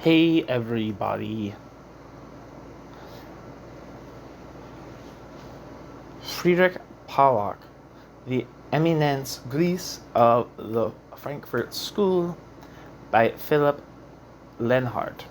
Hey everybody. Friedrich Pollock, the Éminence Grise of the Frankfurt School by Philipp Lenhard.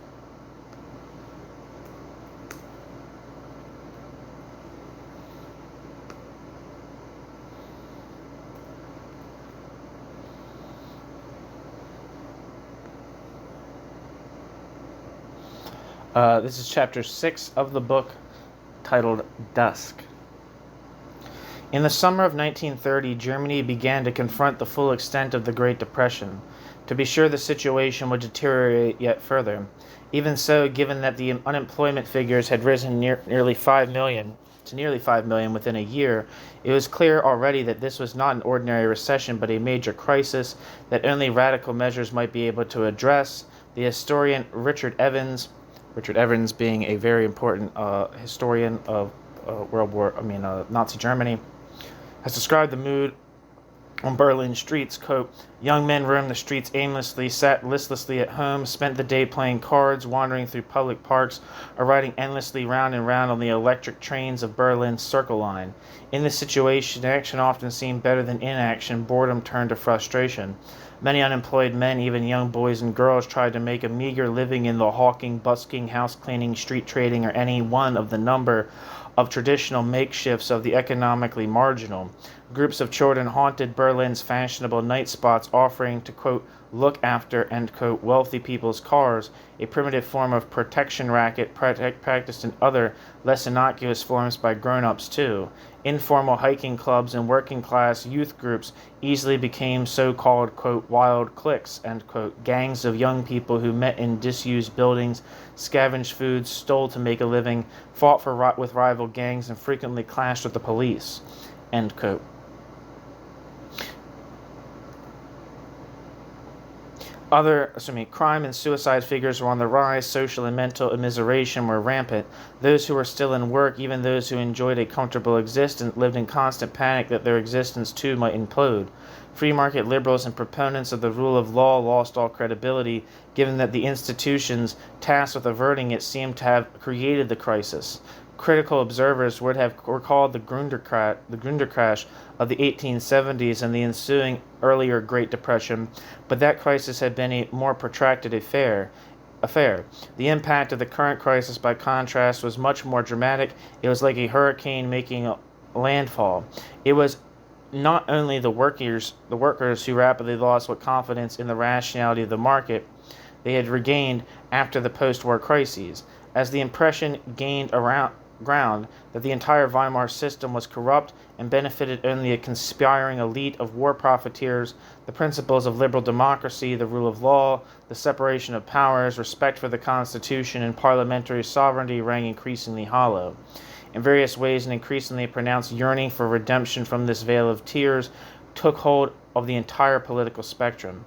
This is chapter 6 of the book, titled Dusk. In the summer of 1930, Germany began to confront the full extent of the Great Depression. To be sure, the situation would deteriorate yet further. Even so, given that the unemployment figures had risen nearly 5 million within a year, it was clear already that this was not an ordinary recession but a major crisis that only radical measures might be able to address. The historian Richard Evans being a very important historian of Nazi Germany, has described the mood on Berlin streets. Quote, "Young men roamed the streets aimlessly, sat listlessly at home, spent the day playing cards, wandering through public parks, or riding endlessly round and round on the electric trains of Berlin's Circle Line. In this situation, action often seemed better than inaction. Boredom turned to frustration. Many unemployed men, even young boys and girls, tried to make a meager living in the hawking, busking, house-cleaning, street trading, or any one of the number of traditional makeshifts of the economically marginal. Groups of children haunted Berlin's fashionable night spots, offering to, quote, look after, end quote, wealthy people's cars, a primitive form of protection racket practiced in other, less innocuous forms by grown-ups too. Informal hiking clubs and working-class youth groups easily became so-called, quote, wild cliques, end quote, gangs of young people who met in disused buildings, scavenged food, stole to make a living, fought with rival gangs, and frequently clashed with the police, end quote. Crime and suicide figures were on the rise. Social and mental immiseration were rampant. Those who were still in work, even those who enjoyed a comfortable existence, lived in constant panic that their existence too might implode. Free market liberals and proponents of the rule of law lost all credibility, given that the institutions tasked with averting it seemed to have created the crisis. Critical observers would have recalled the Gründercrash of the 1870s and the ensuing earlier Great Depression, but that crisis had been a more protracted affair. The impact of the current crisis, by contrast, was much more dramatic. It was like a hurricane making a landfall. It was not only the workers who rapidly lost what confidence in the rationality of the market they had regained after the post-war crises. As the impression gained ground that the entire Weimar system was corrupt and benefited only a conspiring elite of war profiteers, the principles of liberal democracy, the rule of law, the separation of powers, respect for the Constitution, and parliamentary sovereignty rang increasingly hollow. In various ways, an increasingly pronounced yearning for redemption from this vale of tears took hold of the entire political spectrum.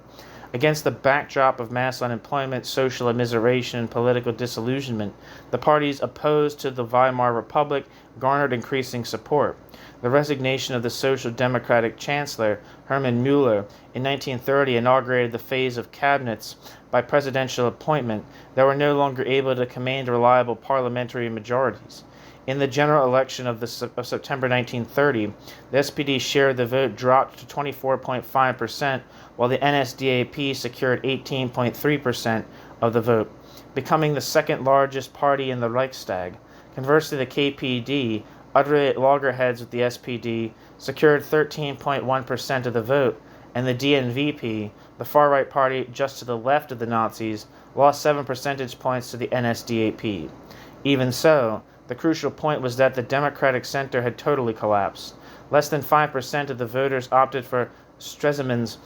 Against the backdrop of mass unemployment, social immiseration, and political disillusionment, the parties opposed to the Weimar Republic garnered increasing support. The resignation of the Social Democratic Chancellor, Hermann Müller, in 1930 inaugurated the phase of cabinets by presidential appointment that were no longer able to command reliable parliamentary majorities. In the general election of September 1930, the SPD share of the vote dropped to 24.5%, while the NSDAP secured 18.3% of the vote, becoming the second largest party in the Reichstag. Conversely, the KPD, utterly loggerheads with the SPD, secured 13.1% of the vote, and the DNVP, the far-right party just to the left of the Nazis, lost 7 percentage points to the NSDAP. Even so, the crucial point was that the Democratic Center had totally collapsed. Less than 5% of the voters opted for Stresemann's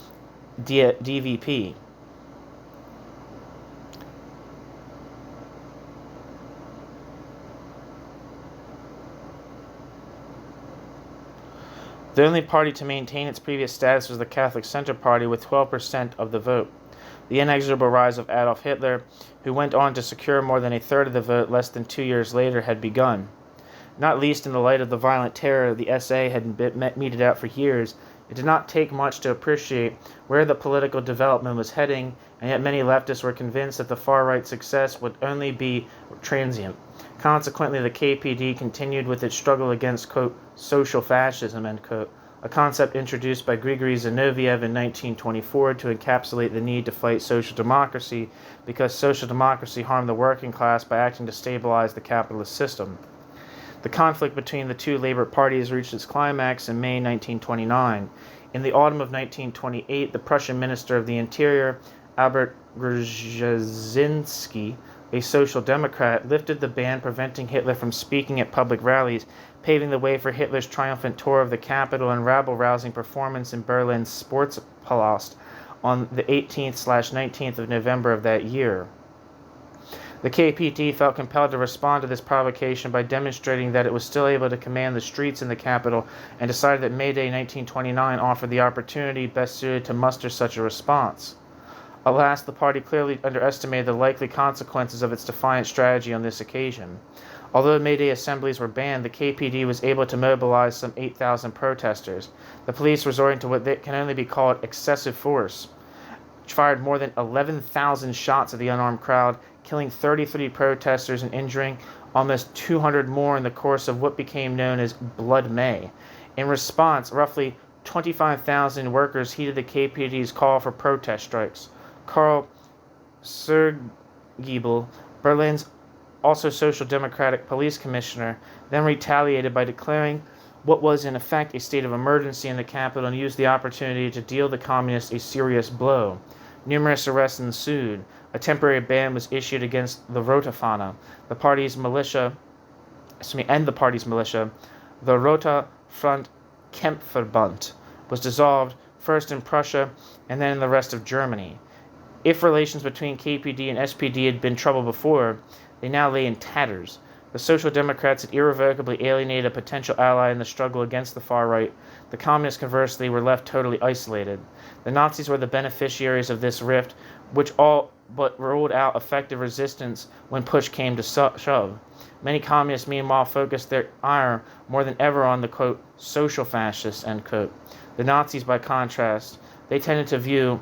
DVP. The only party to maintain its previous status was the Catholic Center Party, with 12% of the vote. The inexorable rise of Adolf Hitler, who went on to secure more than a third of the vote less than 2 years later, had begun. Not least in the light of the violent terror the SA had meted out for years, It did not take much to appreciate where the political development was heading, and yet many leftists were convinced that the far-right success would only be transient. Consequently, the KPD continued with its struggle against, quote, social fascism, end quote, a concept introduced by Grigory Zinoviev in 1924 to encapsulate the need to fight social democracy because social democracy harmed the working class by acting to stabilize the capitalist system. The conflict between the two labor parties reached its climax in May 1929. In the autumn of 1928, the Prussian Minister of the Interior, Albert Grzezinski, a social democrat, lifted the ban preventing Hitler from speaking at public rallies, paving the way for Hitler's triumphant tour of the capital and rabble-rousing performance in Berlin's Sportpalast on the 18th/19th of November of that year. The KPD felt compelled to respond to this provocation by demonstrating that it was still able to command the streets in the capital, and decided that May Day 1929 offered the opportunity best suited to muster such a response. Alas, the party clearly underestimated the likely consequences of its defiant strategy on this occasion. Although May Day assemblies were banned, the KPD was able to mobilize some 8,000 protesters. The police, resorting to what can only be called excessive force, fired more than 11,000 shots at the unarmed crowd, killing 33 protesters and injuring almost 200 more in the course of what became known as Blood May. In response, roughly 25,000 workers heeded the KPD's call for protest strikes. Karl Sergiebel, Berlin's also social democratic police commissioner, then retaliated by declaring what was in effect a state of emergency in the capital and used the opportunity to deal the communists a serious blow. Numerous arrests ensued. A temporary ban was issued against the Rotafana, the party's militia, the Roter Front Kampfverband was dissolved, first in Prussia and then in the rest of Germany. If relations between KPD and SPD had been troubled before, they now lay in tatters. The Social Democrats had irrevocably alienated a potential ally in the struggle against the far right. The Communists, conversely, were left totally isolated. The Nazis were the beneficiaries of this rift, which all but ruled out effective resistance when push came to shove. Many Communists, meanwhile, focused their ire more than ever on the, quote, social fascists, end quote. The Nazis, by contrast, they tended to view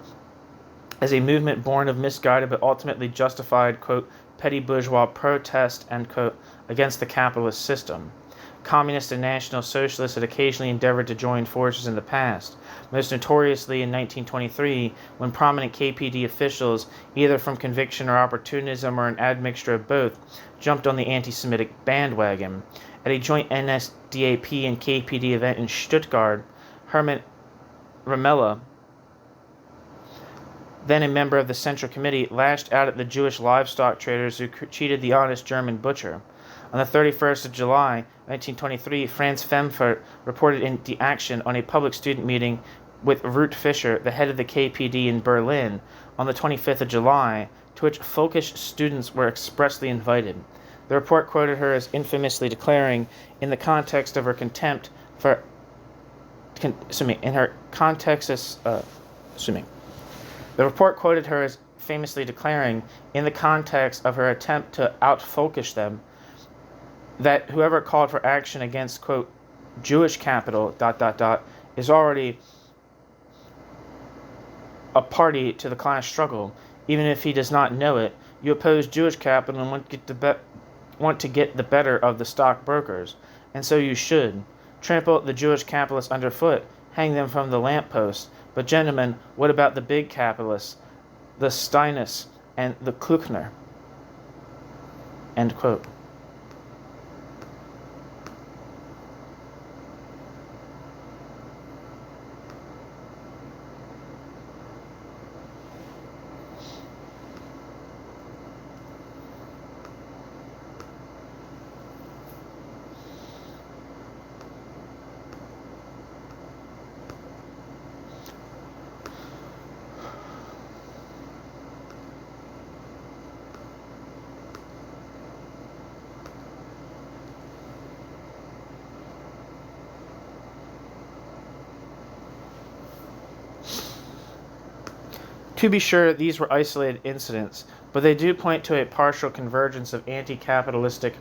as a movement born of misguided but ultimately justified, quote, petty bourgeois protest, end quote, against the capitalist system. Communists and National Socialists had occasionally endeavored to join forces in the past, most notoriously in 1923, when prominent KPD officials, either from conviction or opportunism or an admixture of both, jumped on the anti-Semitic bandwagon. At a joint NSDAP and KPD event in Stuttgart, Hermann Ramella, then a member of the Central Committee, lashed out at the Jewish livestock traders who cheated the honest German butcher. On the 31st of July, 1923, Franz Pfemfert reported in Die Action on a public student meeting with Ruth Fischer, the head of the KPD in Berlin, on the 25th of July, to which folkish students were expressly invited. The report quoted her as infamously declaring, in the context of her contempt for, The report quoted her as famously declaring, in the context of her attempt to out-folkish them, that whoever called for action against, quote, Jewish capital, is already a party to the class struggle. Even if he does not know it, you oppose Jewish capital and want to get the better of the stockbrokers, and so you should. Trample the Jewish capitalists underfoot, hang them from the lamppost. But gentlemen, what about the big capitalists, the Steiners and the Kluckner? End quote. To be sure, these were isolated incidents, but they do point to a partial convergence of anti-capitalistic,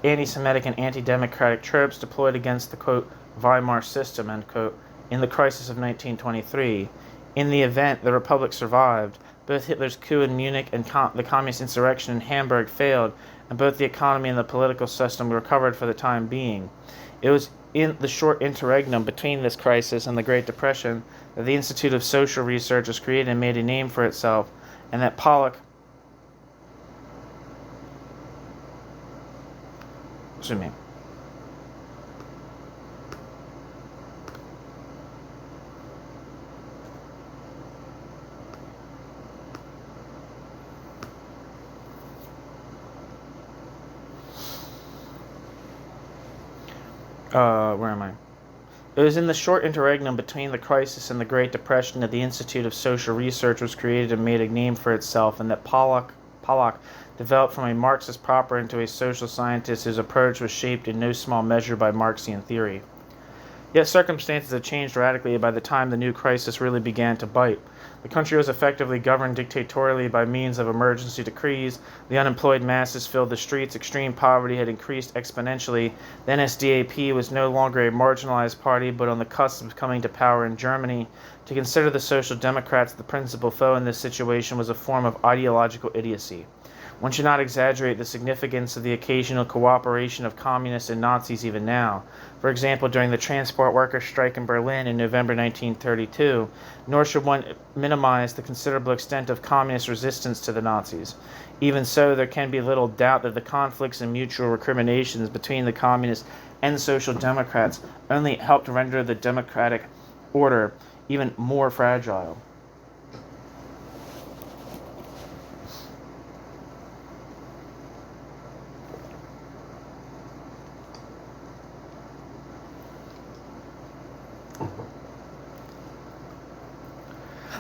anti-Semitic, and anti-democratic tropes deployed against the, quote, Weimar system, end quote, in the crisis of 1923. In the event, the Republic survived. Both Hitler's coup in Munich and the communist insurrection in Hamburg failed, and both the economy and the political system recovered for the time being. It was in the short interregnum between this crisis and the Great Depression that the Institute of Social Research was created and made a name for itself, and that Pollock where am I? It was in the short interregnum between the crisis and the Great Depression that the Institute of Social Research was created and made a name for itself, and that Pollock developed from a Marxist proper into a social scientist whose approach was shaped in no small measure by Marxian theory. Yet circumstances had changed radically by the time the new crisis really began to bite. The country was effectively governed dictatorially by means of emergency decrees. The unemployed masses filled the streets. Extreme poverty had increased exponentially. The NSDAP was no longer a marginalized party, but on the cusp of coming to power in Germany. To consider the Social Democrats the principal foe in this situation was a form of ideological idiocy. One should not exaggerate the significance of the occasional cooperation of communists and Nazis even now. For example, during the transport workers' strike in Berlin in November 1932, nor should one minimize the considerable extent of communist resistance to the Nazis. Even so, there can be little doubt that the conflicts and mutual recriminations between the communists and social democrats only helped render the democratic order even more fragile.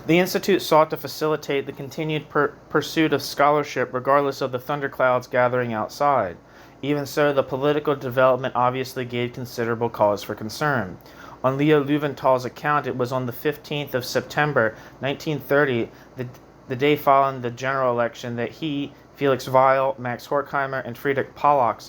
The Institute sought to facilitate the continued pursuit of scholarship regardless of the thunderclouds gathering outside. Even so, the political development obviously gave considerable cause for concern. On Leo Löwenthal's account, it was on the 15th of September 1930, the day following the general election, that he, Felix Weil, Max Horkheimer, and Friedrich Pollock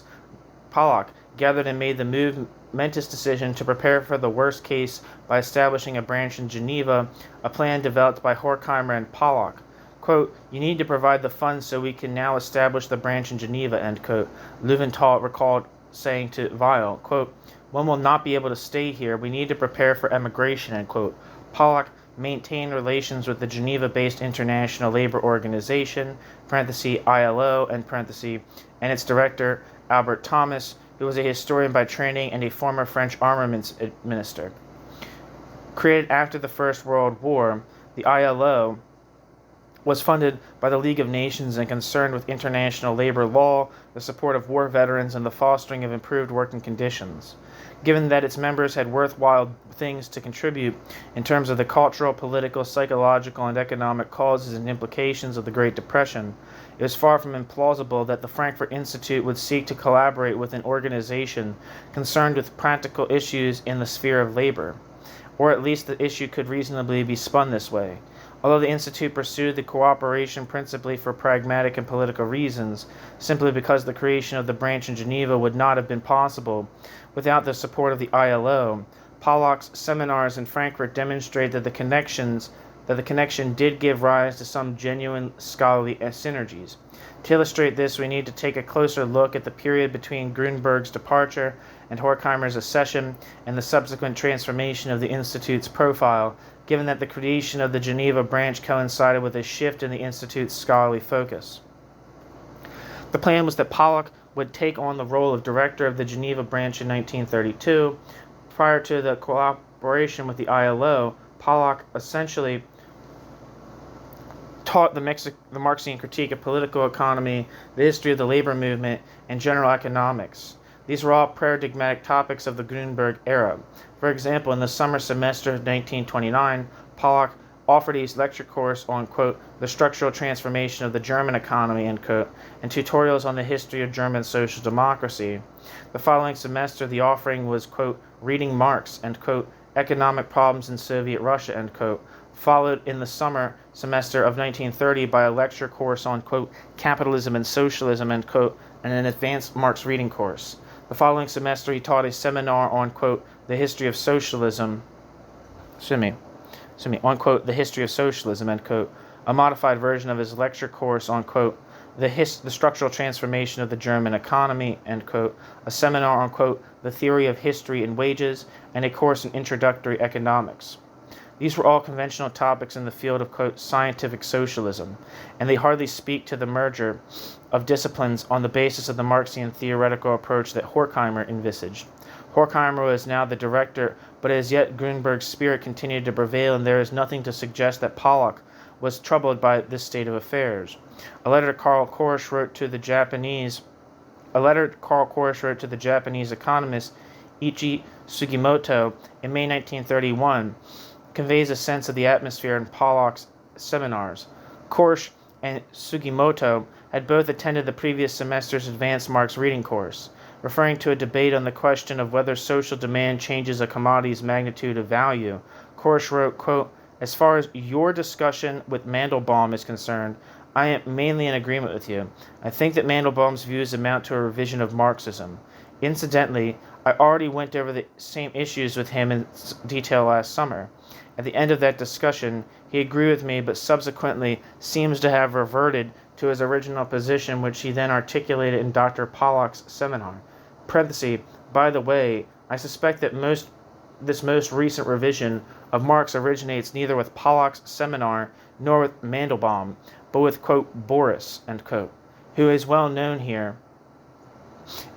gathered and made the momentous decision to prepare for the worst case by establishing a branch in Geneva, a plan developed by Horkheimer and Pollock. Quote, "You need to provide the funds so we can now establish the branch in Geneva," end quote. Löwenthal recalled saying to Weil, quote, "One will not be able to stay here. We need to prepare for emigration," end quote. Pollock maintained relations with the Geneva-based International Labor Organization, (ILO), and its director, Albert Thomas, who was a historian by training and a former French armaments minister. Created after the First World War, the ILO was funded by the League of Nations and concerned with international labor law, the support of war veterans, and the fostering of improved working conditions. Given that its members had worthwhile things to contribute in terms of the cultural, political, psychological, and economic causes and implications of the Great Depression, it was far from implausible that the Frankfurt Institute would seek to collaborate with an organization concerned with practical issues in the sphere of labor, or at least the issue could reasonably be spun this way. Although the Institute pursued the cooperation principally for pragmatic and political reasons, simply because the creation of the branch in Geneva would not have been possible without the support of the ILO, Pollock's seminars in Frankfurt demonstrate that the connection did give rise to some genuine scholarly synergies. To illustrate this, we need to take a closer look at the period between Grünberg's departure and Horkheimer's accession and the subsequent transformation of the Institute's profile, given that the creation of the Geneva branch coincided with a shift in the Institute's scholarly focus. The plan was that Pollock would take on the role of director of the Geneva branch in 1932. Prior to the cooperation with the ILO, Pollock essentially taught the Marxian critique of political economy, the history of the labor movement, and general economics. These were all paradigmatic topics of the Grünberg era. For example, in the summer semester of 1929, Pollock offered a lecture course on, quote, the structural transformation of the German economy, end quote, and tutorials on the history of German social democracy. The following semester, the offering was, quote, reading Marx, end quote, economic problems in Soviet Russia, end quote, followed in the summer semester of 1930 by a lecture course on, quote, capitalism and socialism, end quote, and an advanced Marx reading course. The following semester, he taught a seminar on, quote, the history of socialism, on, quote, the history of socialism, end quote, a modified version of his lecture course on, quote, the structural transformation of the German economy, end quote, a seminar on, quote, the theory of history and wages, and a course in introductory economics. These were all conventional topics in the field of, quote, scientific socialism, and they hardly speak to the merger of disciplines on the basis of the Marxian theoretical approach that Horkheimer envisaged. Horkheimer was now the director, but as yet Grünberg's spirit continued to prevail, and there is nothing to suggest that Pollock was troubled by this state of affairs. A letter Karl Korsch wrote to the Japanese economist Ichi Sugimoto in May 1931 conveys a sense of the atmosphere in Pollock's seminars. Korsch and Sugimoto had both attended the previous semester's advanced Marx reading course. Referring to a debate on the question of whether social demand changes a commodity's magnitude of value, Korsch wrote, quote, as far as your discussion with Mandelbaum is concerned, I am mainly in agreement with you. I think that Mandelbaum's views amount to a revision of Marxism. Incidentally, I already went over the same issues with him in detail last summer. At the end of that discussion, he agreed with me, but subsequently seems to have reverted to his original position, which he then articulated in Dr. Pollock's seminar. Parenthesis, by the way, I suspect that this most recent revision of Marx originates neither with Pollock's seminar nor with Mandelbaum, but with, quote, Boris, end quote, who is well known here,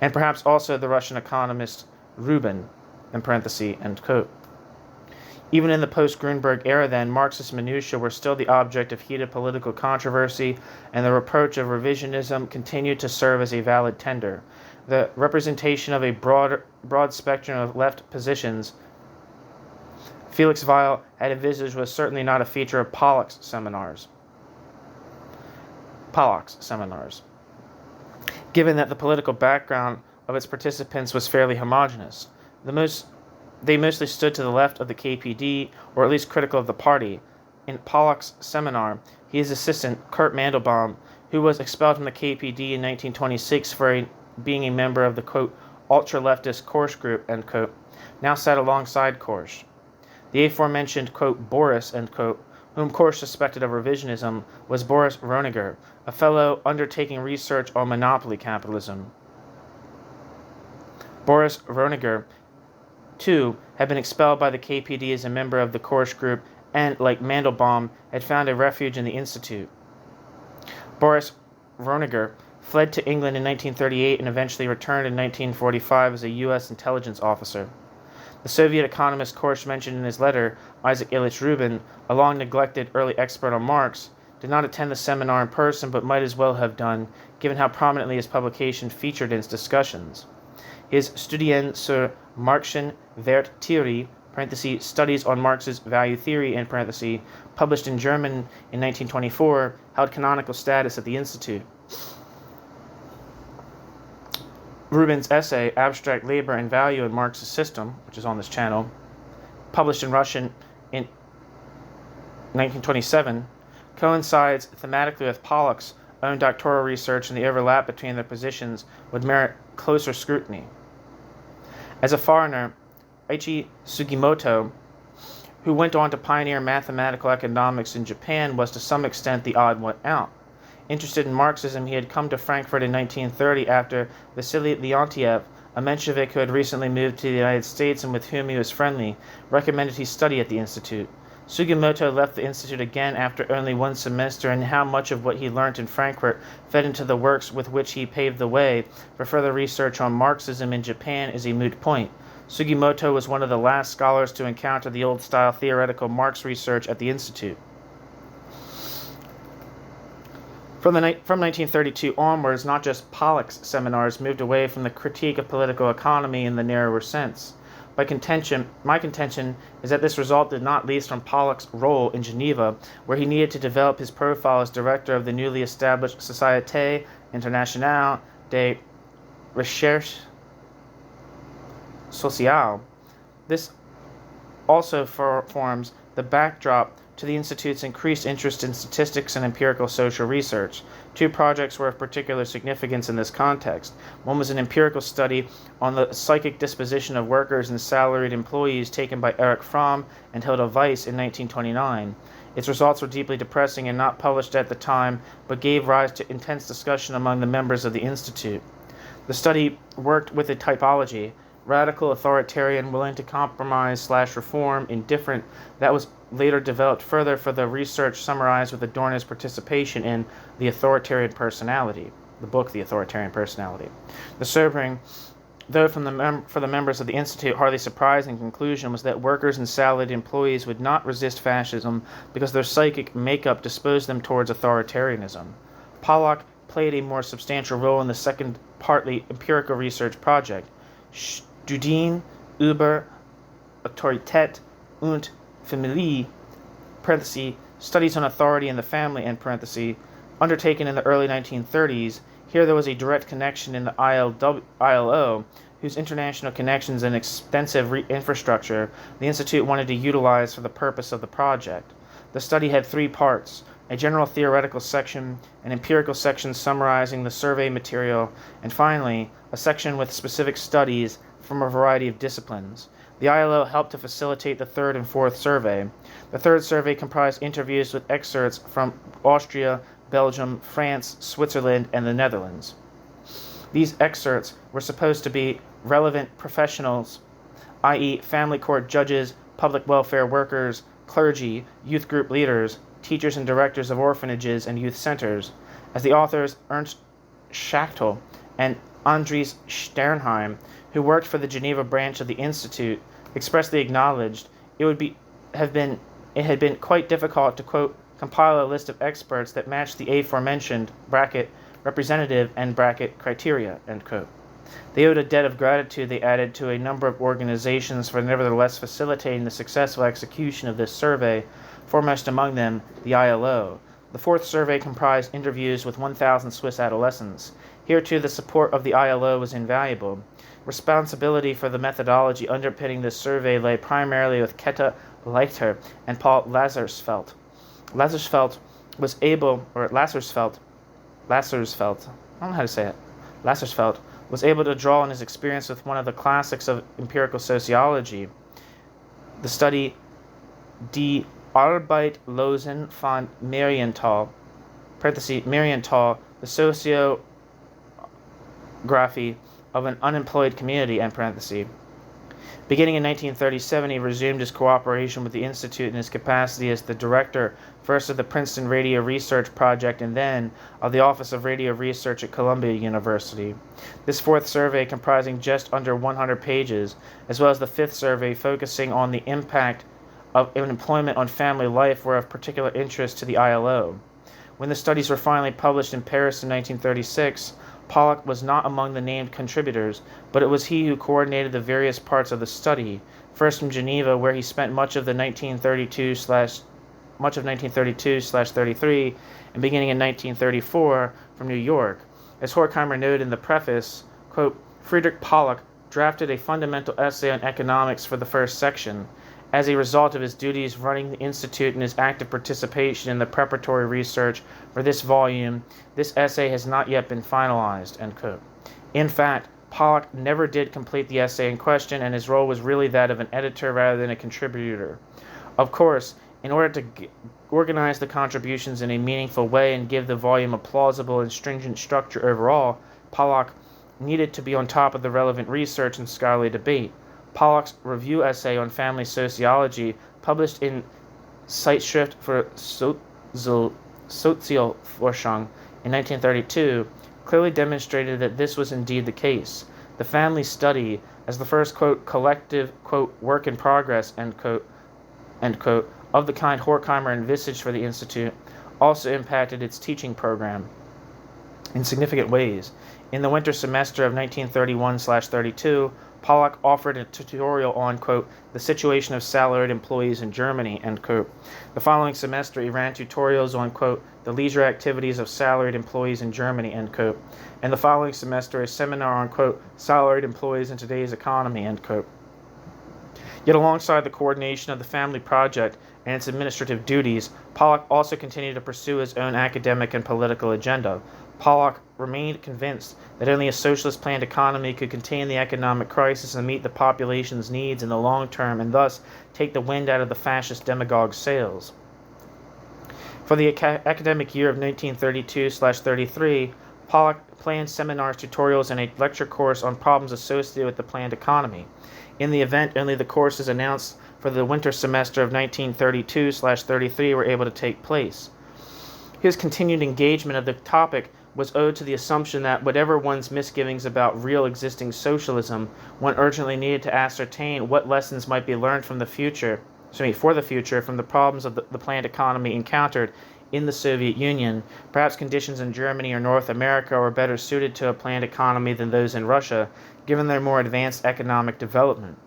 and perhaps also the Russian economist Rubin, in parenthesis, end quote. Even in the post-Grünberg era then, Marxist minutiae were still the object of heated political controversy, and the reproach of revisionism continued to serve as a valid tender. The representation of a broad spectrum of left positions Felix Weil had envisaged was certainly not a feature of Pollock's seminars. Given that the political background of its participants was fairly homogeneous. They mostly stood to the left of the KPD, or at least critical of the party. In Pollock's seminar, his assistant, Kurt Mandelbaum, who was expelled from the KPD in 1926 for being a member of the, quote, ultra-leftist Korsch group, end quote, now sat alongside Korsch. The aforementioned, quote, Boris, end quote, whom Korsch suspected of revisionism, was Boris Röniger, a fellow undertaking research on monopoly capitalism. Boris Röniger, too, had been expelled by the KPD as a member of the Korsch group and, like Mandelbaum, had found a refuge in the Institute. Boris Röniger fled to England in 1938 and eventually returned in 1945 as a U.S. intelligence officer. The Soviet economist Korsch mentioned in his letter, Isaac Ilyich Rubin, a long-neglected early expert on Marx, did not attend the seminar in person but might as well have done, given how prominently his publication featured in its discussions. His Studien zur Marxischen Werttheorie, parenthesis, Studies on Marx's Value Theory, end parenthesis, published in German in 1924, held canonical status at the Institute. Rubin's essay, Abstract Labor and Value in Marx's System, which is on this channel, published in Russian in 1927, coincides thematically with Pollock's own doctoral research, and the overlap between their positions would merit closer scrutiny. As a foreigner, Ichi Sugimoto, who went on to pioneer mathematical economics in Japan, was to some extent the odd one out. Interested in Marxism, he had come to Frankfurt in 1930 after Vasily Leontiev, a Menshevik who had recently moved to the United States and with whom he was friendly, recommended he study at the Institute. Sugimoto left the Institute again after only one semester, and how much of what he learnt in Frankfurt fed into the works with which he paved the way for further research on Marxism in Japan is a moot point. Sugimoto was one of the last scholars to encounter the old-style theoretical Marx research at the Institute. From 1932 onwards, not just Pollock's seminars moved away from the critique of political economy in the narrower sense. My contention is that this resulted not least from Pollock's role in Geneva, where he needed to develop his profile as director of the newly established Société Internationale de Recherche Sociale. This also forms the backdrop to the Institute's increased interest in statistics and empirical social research. Two projects were of particular significance in this context. One was an empirical study on the psychic disposition of workers and salaried employees taken by Erich Fromm and Hilda Weiss in 1929. Its results were deeply depressing and not published at the time, but gave rise to intense discussion among the members of the Institute. The study worked with a typology, radical, authoritarian, willing to compromise/reform, indifferent, that was later developed further for the research summarized with Adorno's participation in The Authoritarian Personality, the book The Authoritarian Personality. The sobering, though for the members of the Institute hardly surprising conclusion was that workers and salaried employees would not resist fascism because their psychic makeup disposed them towards authoritarianism. Pollock played a more substantial role in the second partly empirical research project, Studien über Autorität und Familie, studies on authority and the family, undertaken in the early 1930s. Here there was a direct connection in the ILO, whose international connections and extensive infrastructure the Institute wanted to utilize for the purpose of the project. The study had three parts: a general theoretical section, an empirical section summarizing the survey material, and finally, a section with specific studies from a variety of disciplines. The ILO helped to facilitate the third and fourth survey. The third survey comprised interviews with experts from Austria, Belgium, France, Switzerland, and the Netherlands. These experts were supposed to be relevant professionals, i.e., family court judges, public welfare workers, clergy, youth group leaders, teachers and directors of orphanages and youth centers. As the authors Ernst Schachtel and Andries Sternheim, who worked for the Geneva branch of the Institute, expressly acknowledged, it had been quite difficult to, quote, compile a list of experts that matched the aforementioned representative and criteria, end quote. They owed a debt of gratitude, they added, to a number of organizations for nevertheless facilitating the successful execution of this survey, foremost among them the ILO. The fourth survey comprised interviews with 1,000 Swiss adolescents. Here, too, the support of the ILO was invaluable. Responsibility for the methodology underpinning this survey lay primarily with Käthe Leichter and Paul Lazarsfeld. Lazarsfeld was able to draw on his experience with one of the classics of empirical sociology, the study Die Arbeitslosen von Marienthal, Marienthal, the sociography of an unemployed community, end parenthesis. Beginning in 1937, he resumed his cooperation with the Institute in his capacity as the director, first of the Princeton Radio Research Project and then of the Office of Radio Research at Columbia University. This fourth survey, comprising just under 100 pages, as well as the fifth survey focusing on the impact of employment on family life, were of particular interest to the ILO. When the studies were finally published in Paris in 1936, Pollock was not among the named contributors, but it was he who coordinated the various parts of the study, first from Geneva, where he spent much of 1932/33, and beginning in 1934 from New York. As Horkheimer noted in the preface, quote, Friedrich Pollock drafted a fundamental essay on economics for the first section. As a result of his duties running the Institute and his active participation in the preparatory research for this volume, this essay has not yet been finalized, end quote. In fact, Pollock never did complete the essay in question, and his role was really that of an editor rather than a contributor. Of course, in order to organize the contributions in a meaningful way and give the volume a plausible and stringent structure overall, Pollock needed to be on top of the relevant research and scholarly debate. Pollock's review essay on family sociology, published in Zeitschrift für Sozialforschung in 1932, clearly demonstrated that this was indeed the case. The family study, as the first, quote, collective, quote, work in progress, end quote, of the kind Horkheimer envisaged for the Institute, also impacted its teaching program in significant ways. In the winter semester of 1931/32, Pollock offered a tutorial on, quote, the situation of salaried employees in Germany, end quote. The following semester, he ran tutorials on, quote, the leisure activities of salaried employees in Germany, end quote. And the following semester, a seminar on, quote, salaried employees in today's economy, end quote. Yet alongside the coordination of the family project and its administrative duties, Pollock also continued to pursue his own academic and political agenda. Pollock remained convinced that only a socialist planned economy could contain the economic crisis and meet the population's needs in the long term, and thus take the wind out of the fascist demagogue's sails. For the academic year of 1932/33, Pollock planned seminars, tutorials, and a lecture course on problems associated with the planned economy. In the event, only the courses announced for the winter semester of 1932/33 were able to take place. His continued engagement of the topic was owed to the assumption that whatever one's misgivings about real existing socialism, one urgently needed to ascertain what lessons might be learned for the future from the problems of the planned economy encountered in the Soviet Union. Perhaps conditions in Germany or North America were better suited to a planned economy than those in Russia, given their more advanced economic development.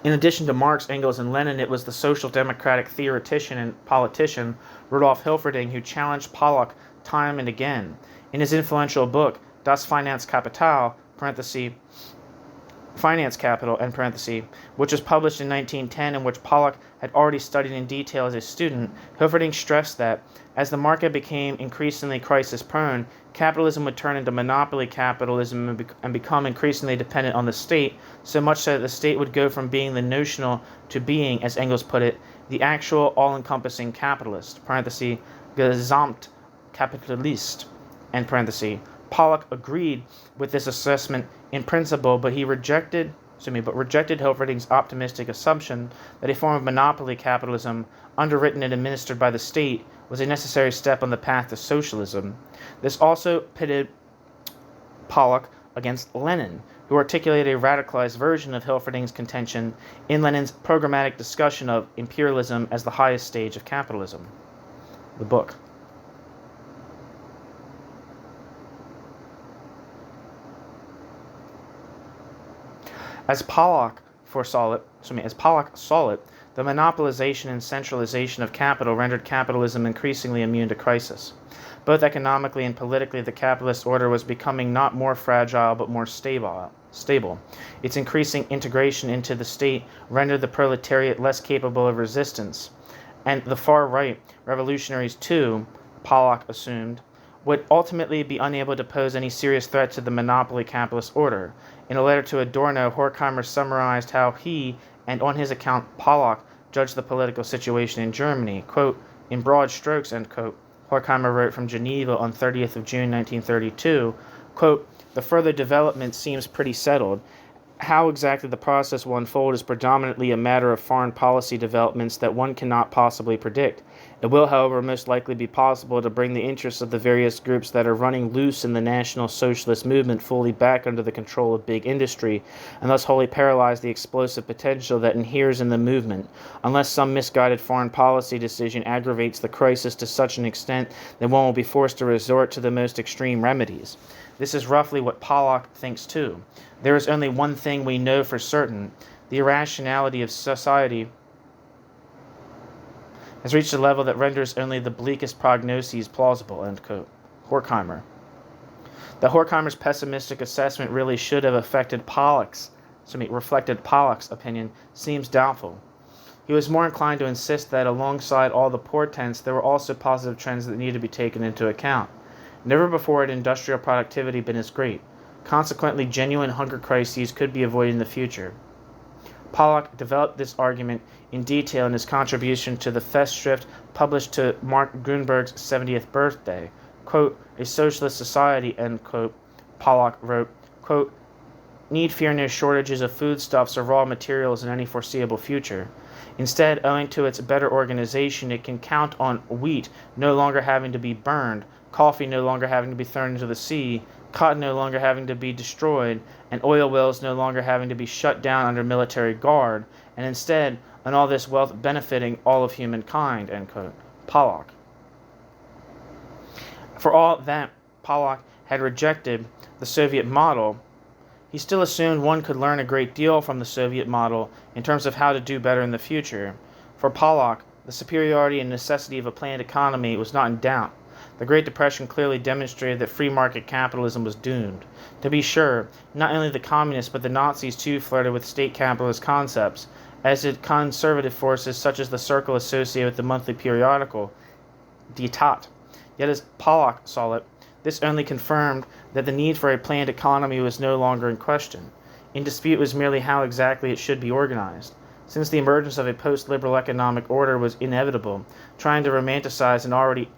In addition to Marx, Engels, and Lenin, it was the social democratic theoretician and politician Rudolf Hilferding who challenged Pollock time and again. In his influential book, Das Finanzkapital, Finance Capital, which was published in 1910 and which Pollock had already studied in detail as a student, Hilferding stressed that, as the market became increasingly crisis-prone, capitalism would turn into monopoly capitalism and become increasingly dependent on the state, so much so that the state would go from being the notional to being, as Engels put it, the actual all-encompassing capitalist, Gesamtkapitalist, Pollock agreed with this assessment in principle, but rejected Hilferding's optimistic assumption that a form of monopoly capitalism, underwritten and administered by the state, was a necessary step on the path to socialism. This also pitted Pollock against Lenin, who articulated a radicalized version of Hilferding's contention in Lenin's programmatic discussion of imperialism as the highest stage of capitalism. The book. As Pollock saw it, the monopolization and centralization of capital rendered capitalism increasingly immune to crisis. Both economically and politically, the capitalist order was becoming not more fragile but more stable. Its increasing integration into the state rendered the proletariat less capable of resistance, and the far-right revolutionaries too, Pollock assumed, would ultimately be unable to pose any serious threat to the monopoly capitalist order. In a letter to Adorno, Horkheimer summarized how he, and on his account Pollock, judged the political situation in Germany. Quote, "In broad strokes," end quote, Horkheimer wrote from Geneva on 30th of June 1932, quote, "The further development seems pretty settled. How exactly the process will unfold is predominantly a matter of foreign policy developments that one cannot possibly predict. It will, however, most likely be possible to bring the interests of the various groups that are running loose in the National Socialist movement fully back under the control of big industry, and thus wholly paralyze the explosive potential that inheres in the movement, unless some misguided foreign policy decision aggravates the crisis to such an extent that one will be forced to resort to the most extreme remedies." This is roughly what Pollock thinks too. There is only one thing we know for certain: the irrationality of society has reached a level that renders only the bleakest prognoses plausible, end quote. Horkheimer. That Horkheimer's pessimistic assessment really should have reflected Pollock's opinion seems doubtful. He was more inclined to insist that alongside all the portents, there were also positive trends that needed to be taken into account. Never before had industrial productivity been as great. Consequently, genuine hunger crises could be avoided in the future. Pollock developed this argument in detail in his contribution to the Festschrift published to Mark Grunberg's 70th birthday. Quote, "A socialist society," end quote, Pollock wrote, quote, "need fear no shortages of foodstuffs or raw materials in any foreseeable future. Instead, owing to its better organization, it can count on wheat no longer having to be burned, coffee no longer having to be thrown into the sea, cotton no longer having to be destroyed, and oil wells no longer having to be shut down under military guard, and instead, on all this wealth benefiting all of humankind," end quote. Pollock. For all that Pollock had rejected the Soviet model, he still assumed one could learn a great deal from the Soviet model in terms of how to do better in the future. For Pollock, the superiority and necessity of a planned economy was not in doubt. The Great Depression clearly demonstrated that free market capitalism was doomed. To be sure, not only the communists but the Nazis too flirted with state capitalist concepts, as did conservative forces such as the circle associated with the monthly periodical, Die Tat. Yet as Pollock saw it, this only confirmed that the need for a planned economy was no longer in question. In dispute was merely how exactly it should be organized. Since the emergence of a post-liberal economic order was inevitable, trying to romanticize an already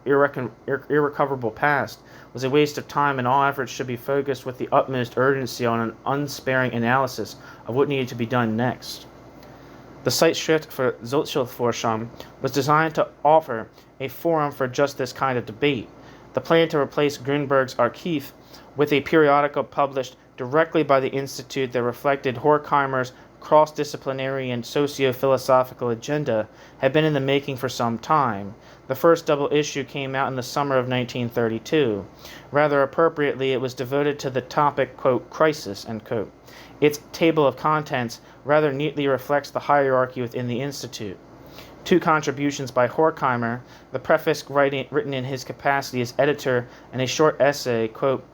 irrecoverable past was a waste of time, and all efforts should be focused with the utmost urgency on an unsparing analysis of what needed to be done next. The Zeitschrift für Sozialforschung was designed to offer a forum for just this kind of debate. The plan to replace Grünberg's Archiv with a periodical published directly by the Institute that reflected Horkheimer's cross-disciplinary and socio-philosophical agenda had been in the making for some time. The first double issue came out in the summer of 1932. Rather appropriately, it was devoted to the topic, quote, crisis, end quote. Its table of contents rather neatly reflects the hierarchy within the Institute. Two contributions by Horkheimer, the preface written in his capacity as editor, and a short essay, quote,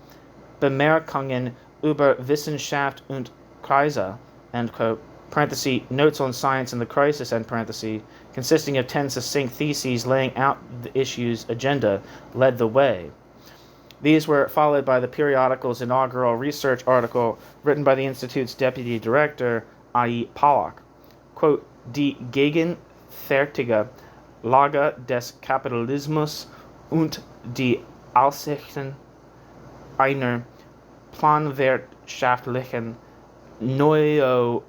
Bemerkungen über Wissenschaft und Krise, end quote, parenthesis, notes on science and the crisis, end parenthesis, consisting of 10 succinct theses laying out the issue's agenda, led the way. These were followed by the periodical's inaugural research article written by the Institute's deputy director, i.e. Pollock, quote, Die gegenwärtige Lage des Kapitalismus und die Aussichten einer planwirtschaftlichen Neuordnung,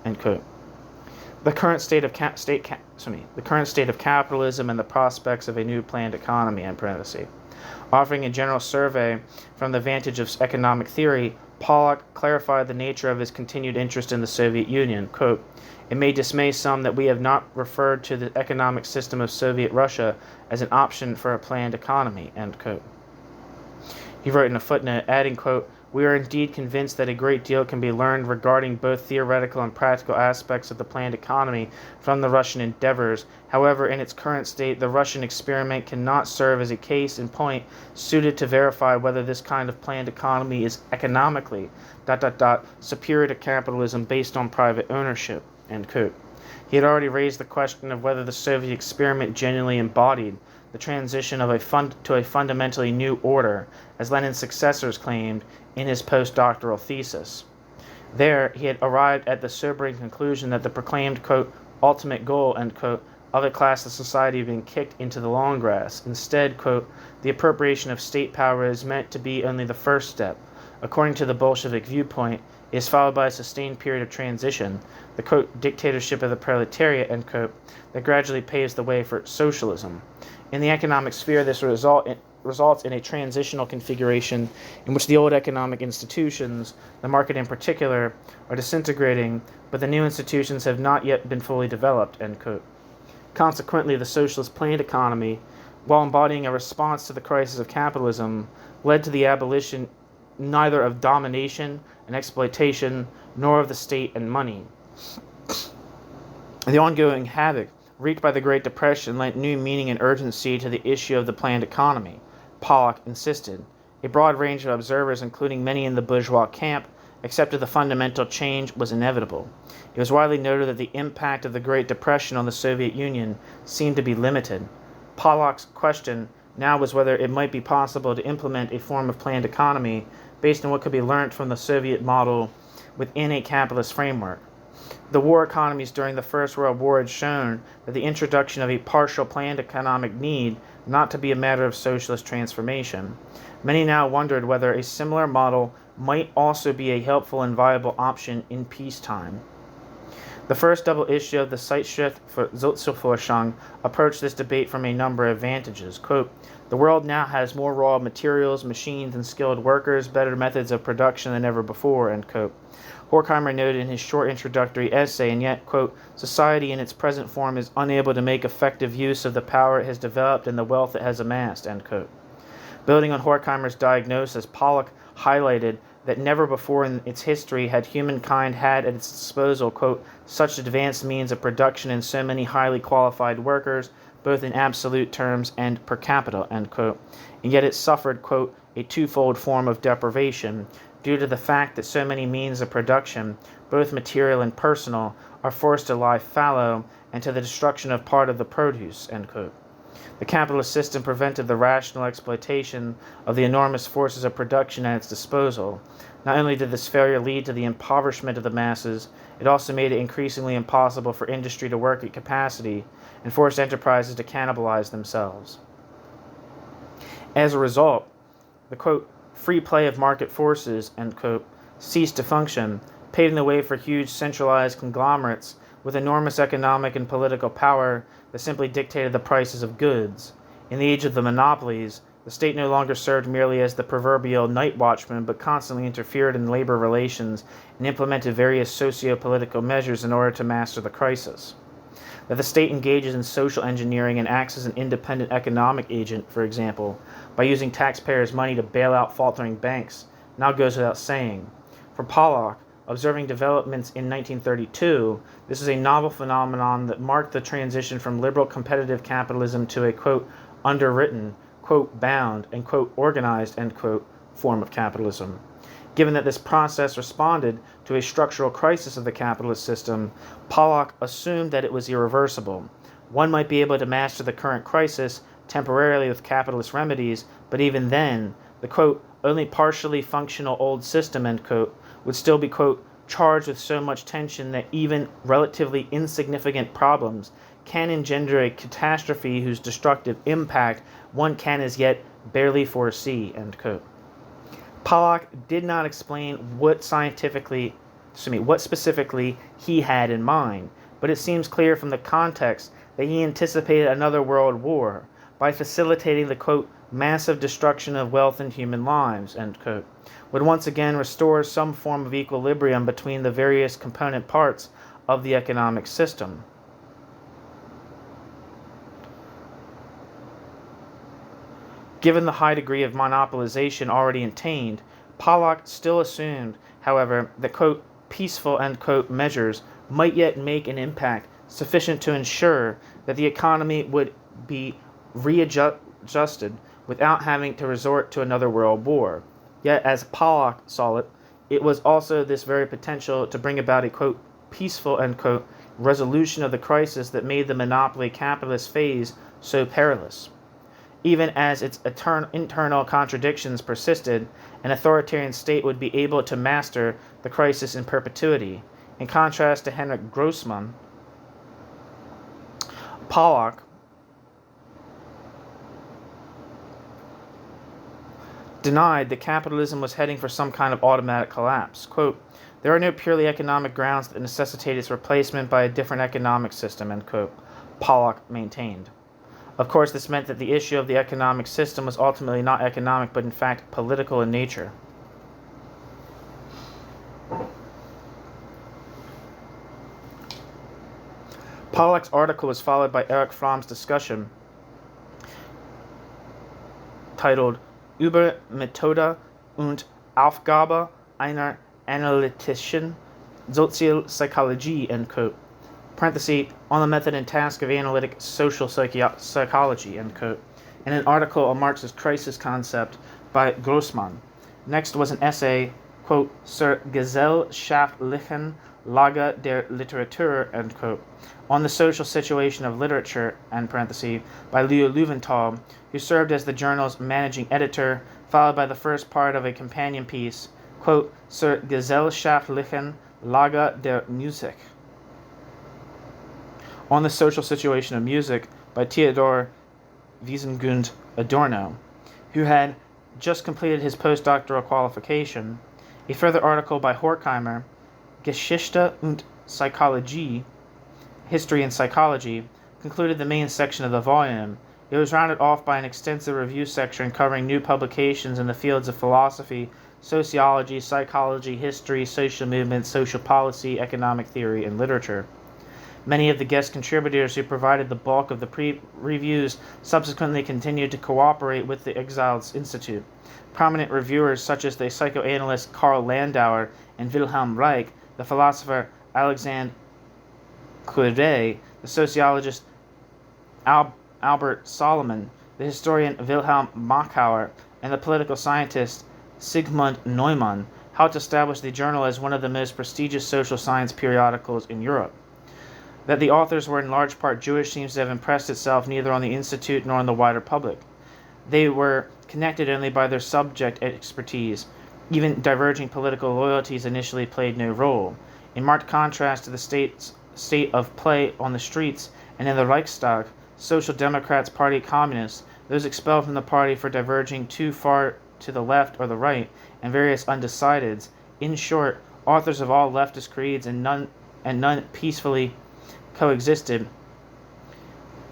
end quote. The current state of capitalism and the prospects of a new planned economy, end parenthesis. Offering a general survey from the vantage of economic theory, Pollock clarified the nature of his continued interest in the Soviet Union. Quote, it may dismay some that we have not referred to the economic system of Soviet Russia as an option for a planned economy, end quote. He wrote in a footnote, adding, quote, we are indeed convinced that a great deal can be learned regarding both theoretical and practical aspects of the planned economy from the Russian endeavors. However, in its current state, the Russian experiment cannot serve as a case in point suited to verify whether this kind of planned economy is economically ... superior to capitalism based on private ownership, end quote. He had already raised the question of whether the Soviet experiment genuinely embodied the transition of to a fundamentally new order, as Lenin's successors claimed in his postdoctoral thesis. There, he had arrived at the sobering conclusion that the proclaimed, quote, ultimate goal, end quote, of a class of society had been kicked into the long grass. Instead, quote, the appropriation of state power is meant to be only the first step. According to the Bolshevik viewpoint, it is followed by a sustained period of transition, the, quote, dictatorship of the proletariat, end quote, that gradually paves the way for socialism. In the economic sphere, this results in a transitional configuration in which the old economic institutions, the market in particular, are disintegrating, but the new institutions have not yet been fully developed, end quote. Consequently, the socialist planned economy, while embodying a response to the crisis of capitalism, led to the abolition neither of domination and exploitation, nor of the state and money. The ongoing havoc wreaked by the Great Depression lent new meaning and urgency to the issue of the planned economy, Pollock insisted. A broad range of observers, including many in the bourgeois camp, accepted the fundamental change was inevitable. It was widely noted that the impact of the Great Depression on the Soviet Union seemed to be limited. Pollock's question now was whether it might be possible to implement a form of planned economy based on what could be learned from the Soviet model within a capitalist framework. The war economies during the First World War had shown that the introduction of a partial planned economic need not to be a matter of socialist transformation. Many now wondered whether a similar model might also be a helpful and viable option in peacetime. The first double issue of the Zeitschrift für Sozialforschung approached this debate from a number of vantages. Quote, the world now has more raw materials, machines, and skilled workers, better methods of production than ever before, end quote. Horkheimer noted in his short introductory essay, and yet, quote, society in its present form is unable to make effective use of the power it has developed and the wealth it has amassed, end quote. Building on Horkheimer's diagnosis, Pollock highlighted that never before in its history had humankind had at its disposal, quote, such advanced means of production and so many highly qualified workers, both in absolute terms and per capita, end quote. And yet it suffered, quote, a twofold form of deprivation, due to the fact that so many means of production, both material and personal, are forced to lie fallow and to the destruction of part of the produce, end quote. The capitalist system prevented the rational exploitation of the enormous forces of production at its disposal. Not only did this failure lead to the impoverishment of the masses, it also made it increasingly impossible for industry to work at capacity and forced enterprises to cannibalize themselves. As a result, the, quote, free play of market forces, end quote, ceased to function, paving the way for huge centralized conglomerates with enormous economic and political power that simply dictated the prices of goods. In the age of the monopolies, the state no longer served merely as the proverbial night watchman, but constantly interfered in labor relations and implemented various socio-political measures in order to master the crisis. That the state engages in social engineering and acts as an independent economic agent, for example, by using taxpayers' money to bail out faltering banks, now goes without saying. For Pollock, observing developments in 1932, this is a novel phenomenon that marked the transition from liberal competitive capitalism to a, quote, underwritten, quote, bound, and, quote, organized, end quote, form of capitalism. Given that this process responded to a structural crisis of the capitalist system, Pollock assumed that it was irreversible. One might be able to master the current crisis temporarily with capitalist remedies, but even then, the, quote, only partially functional old system, end quote, would still be, quote, charged with so much tension that even relatively insignificant problems can engender a catastrophe whose destructive impact one can as yet barely foresee, end quote. Pollock did not explain what specifically he had in mind, but it seems clear from the context that he anticipated another world war by facilitating the, quote, massive destruction of wealth and human lives, end quote, would once again restore some form of equilibrium between the various component parts of the economic system. Given the high degree of monopolization already attained, Pollock still assumed, however, that, quote, peaceful, end quote, measures might yet make an impact sufficient to ensure that the economy would be readjusted without having to resort to another world war. Yet, as Pollock saw it, it was also this very potential to bring about a, quote, peaceful, end quote, resolution of the crisis that made the monopoly capitalist phase so perilous. Even as its internal contradictions persisted, an authoritarian state would be able to master the crisis in perpetuity. In contrast to Henrik Grossman, Pollock denied that capitalism was heading for some kind of automatic collapse. Quote, there are no purely economic grounds that necessitate its replacement by a different economic system, end quote, Pollock maintained. Of course, this meant that the issue of the economic system was ultimately not economic, but in fact political in nature. Pollock's article was followed by Erich Fromm's discussion titled Über Methode und Aufgabe einer analytischen Sozialpsychologie, end quote, parenthesis, on the method and task of analytic social psychology, end quote, and an article on Marx's crisis concept by Grossman. Next was an essay, quote, zur gesellschaftlichen Lage der Literatur, end quote, on the social situation of literature, end parenthesis, by Leo Löwenthal, who served as the journal's managing editor, followed by the first part of a companion piece, quote, zur gesellschaftlichen Lage der Musik, on the social situation of music by Theodor Wiesengund Adorno, who had just completed his postdoctoral qualification. A further article by Horkheimer, Geschichte und Psychologie, History and Psychology, concluded the main section of the volume. It was rounded off by an extensive review section covering new publications in the fields of philosophy, sociology, psychology, history, social movements, social policy, economic theory, and literature. Many of the guest contributors who provided the bulk of the reviews subsequently continued to cooperate with the exiled institute. Prominent reviewers such as the psychoanalyst Karl Landauer and Wilhelm Reich, the philosopher Alexandre Courret, the sociologist Albert Solomon, the historian Wilhelm Machauer, and the political scientist Sigmund Neumann helped establish the journal as one of the most prestigious social science periodicals in Europe. That the authors were in large part Jewish seems to have impressed itself neither on the Institute nor on the wider public. They were connected only by their subject expertise. Even diverging political loyalties initially played no role. In marked contrast to the state of play on the streets and in the Reichstag, Social Democrats, Party communists, those expelled from the party for diverging too far to the left or the right, and various undecideds, in short, authors of all leftist creeds and none peacefully coexisted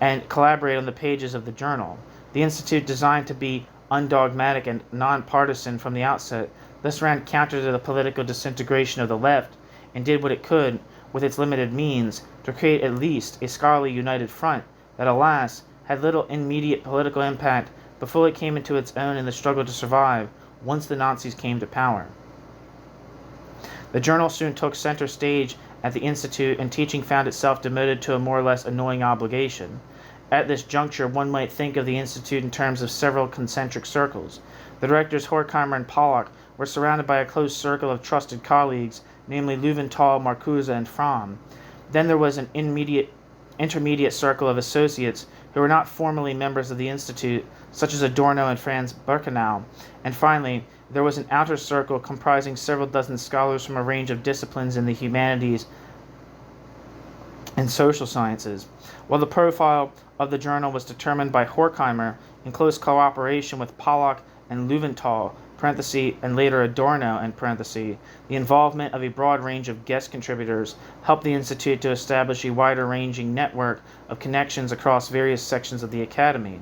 and collaborated on the pages of the journal. The Institute, designed to be undogmatic and nonpartisan from the outset, thus ran counter to the political disintegration of the left and did what it could, with its limited means, to create at least a scholarly united front that, alas, had little immediate political impact but fully came into its own in the struggle to survive once the Nazis came to power. The journal soon took center stage at the Institute, and teaching found itself demoted to a more or less annoying obligation. At this juncture, one might think of the Institute in terms of several concentric circles. The directors Horkheimer and Pollock were surrounded by a close circle of trusted colleagues, namely Löwenthal, Marcuse, and Fromm. Then there was an intermediate circle of associates who were not formally members of the Institute, such as Adorno and Franz Birkenau. And finally, there was an outer circle comprising several dozen scholars from a range of disciplines in the humanities and social sciences. While the profile of the journal was determined by Horkheimer in close cooperation with Pollock and Löwenthal, and later Adorno, the involvement of a broad range of guest contributors helped the Institute to establish a wider-ranging network of connections across various sections of the Academy.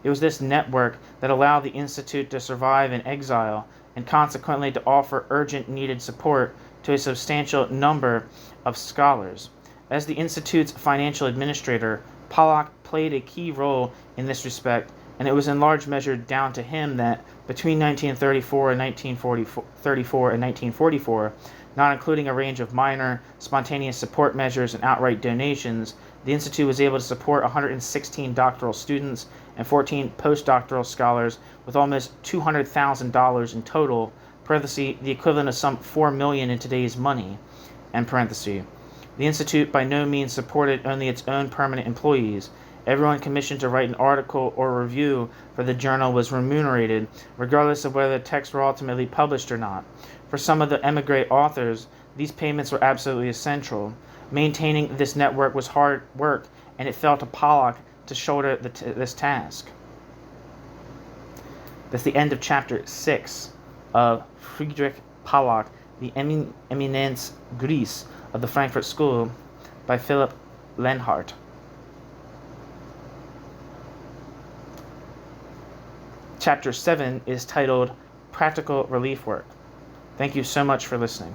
It was this network that allowed the Institute to survive in exile and consequently to offer urgent needed support to a substantial number of scholars. As the Institute's financial administrator, Pollock played a key role in this respect, and it was in large measure down to him that, between 1934 and 1944, not including a range of minor, spontaneous support measures and outright donations, the Institute was able to support 116 doctoral students and 14 postdoctoral scholars with almost $200,000 in total, the equivalent of some $4 million in today's money, The Institute by no means supported only its own permanent employees. Everyone commissioned to write an article or review for the journal was remunerated, regardless of whether the texts were ultimately published or not. For some of the émigré authors, these payments were absolutely essential. Maintaining this network was hard work, and it fell to Pollock to shoulder this task. That's the end of chapter 6 of Friedrich Pollock, the Éminence Grise of the Frankfurt School by Philipp Lenhard. Chapter 7 is titled Practical Relief Work. Thank you so much for listening.